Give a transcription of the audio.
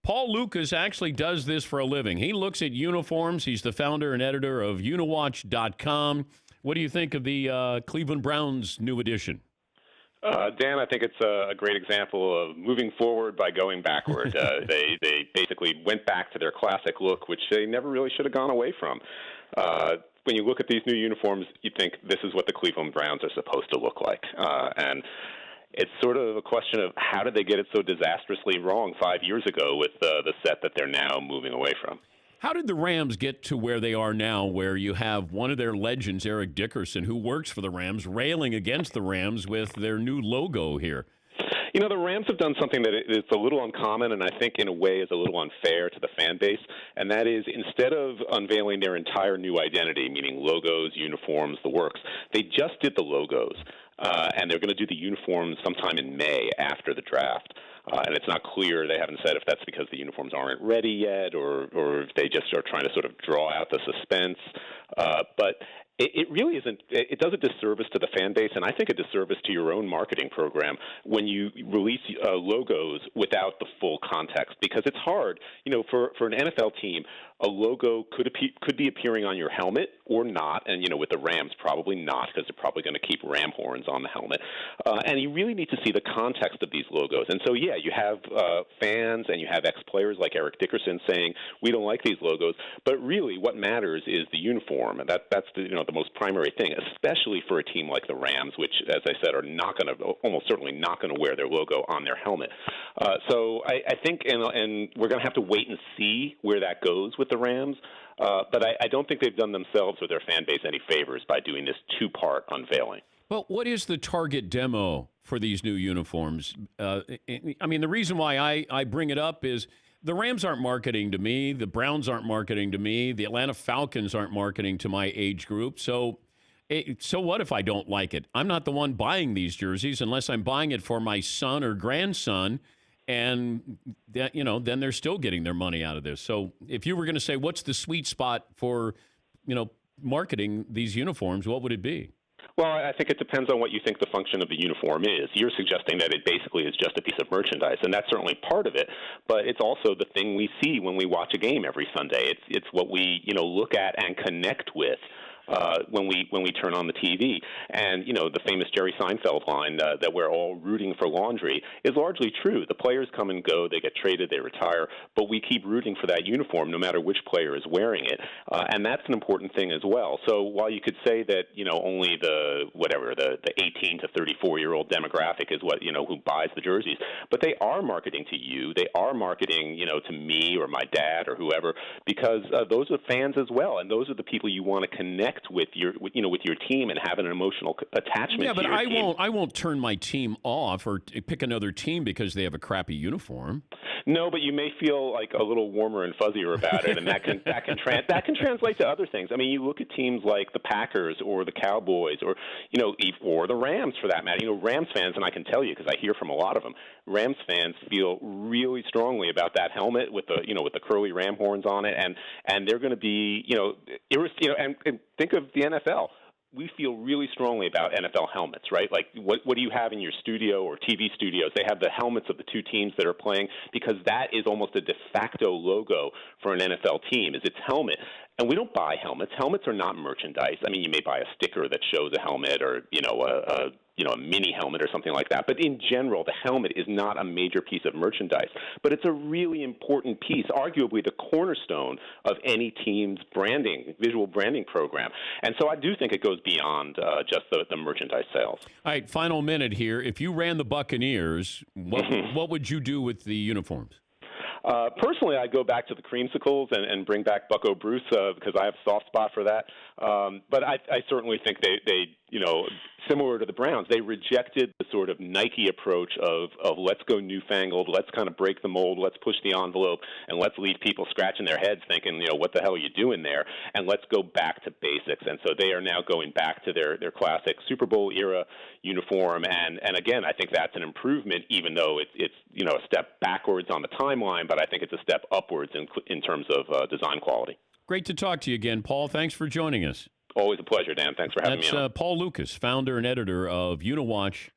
Paul Lukas actually does this for a living. He looks at uniforms. He's the founder and editor of Uniwatch.com. What do you think of the Cleveland Browns' new edition? Dan, I think it's a great example of moving forward by going backward. They basically went back to their classic look, which they never really should have gone away from. When you look at these new uniforms, you think this is what the Cleveland Browns are supposed to look like. And it's sort of a question of how did they get it so disastrously wrong 5 years ago with the set that they're now moving away from. How did the Rams get to where they are now, where you have one of their legends, Eric Dickerson, who works for the Rams, railing against the Rams with their new logo here? You know, the Rams have done something that is a little uncommon and I think in a way is a little unfair to the fan base, and that is instead of unveiling their entire new identity, meaning logos, uniforms, the works, they just did the logos. And they're going to do the uniforms sometime in May after the draft. And it's not clear, they haven't said if that's because the uniforms aren't ready yet or if they just are trying to sort of draw out the suspense. But it really isn't. It does a disservice to the fan base, and I think a disservice to your own marketing program when you release logos without the full context, because it's hard. You know, for an NFL team, a logo could be appearing on your helmet or not, and you know, with the Rams, probably not, because they're probably going to keep ram horns on the helmet. And you really need to see the context of these logos. And so, yeah, you have fans and you have ex-players like Eric Dickerson saying we don't like these logos, but really, what matters is the uniform, and that's the most primary thing, especially for a team like the Rams, which, as I said, are almost certainly not going to wear their logo on their helmet. So I think, and we're going to have to wait and see where that goes with the Rams. But I don't think they've done themselves or their fan base any favors by doing this two-part unveiling. Well, what is the target demo for these new uniforms? I mean, the reason why I bring it up is the Rams aren't marketing to me. The Browns aren't marketing to me. The Atlanta Falcons aren't marketing to my age group. So what if I don't like it? I'm not the one buying these jerseys unless I'm buying it for my son or grandson. And that, then they're still getting their money out of this. So if you were going to say, what's the sweet spot for, marketing these uniforms, what would it be? Well, I think it depends on what you think the function of the uniform is. You're suggesting that it basically is just a piece of merchandise, and that's certainly part of it. But it's also the thing we see when we watch a game every Sunday. It's what we look at and connect with when we turn on the TV. And, the famous Jerry Seinfeld line that we're all rooting for laundry is largely true. The players come and go, they get traded, they retire, but we keep rooting for that uniform no matter which player is wearing it. And that's an important thing as well. So while you could say that, only the 18 to 34-year-old demographic is what, who buys the jerseys, but they are marketing to you. They are marketing, to me or my dad or whoever, because those are fans as well. And those are the people you want to connect with your team and have an emotional attachment. Yeah, but to your team. I won't turn my team off or pick another team because they have a crappy uniform. No, but you may feel like a little warmer and fuzzier about it, and that can translate to other things. I mean, you look at teams like the Packers or the Cowboys, or or the Rams for that matter. Rams fans, and I can tell you because I hear from a lot of them, Rams fans feel really strongly about that helmet with the curly ram horns on it, and they're going to be and think of the NFL. We feel really strongly about NFL helmets, right? Like, what do you have in your studio or TV studios? They have the helmets of the two teams that are playing because that is almost a de facto logo for an NFL team, is its helmet. And we don't buy helmets. Helmets are not merchandise. I mean, you may buy a sticker that shows a helmet or, a mini helmet or something like that. But in general, the helmet is not a major piece of merchandise. But it's a really important piece, arguably the cornerstone of any team's visual branding program. And so I do think it goes beyond just the merchandise sales. All right, final minute here. If you ran the Buccaneers, what would you do with the uniforms? Personally, I'd go back to the creamsicles and bring back Bucko Bruce because I have a soft spot for that. But I certainly think they similar to the Browns, they rejected the sort of Nike approach of let's go newfangled, let's kind of break the mold, let's push the envelope, and let's leave people scratching their heads thinking, what the hell are you doing there? And let's go back to basics. And so they are now going back to their classic Super Bowl era uniform. And again, I think that's an improvement, even though it's a step backwards on the timeline, but I think it's a step upwards in terms of design quality. Great to talk to you again, Paul. Thanks for joining us. Always a pleasure, Dan. Thanks for having me on. That's Paul Lukas, founder and editor of Uniwatch.com.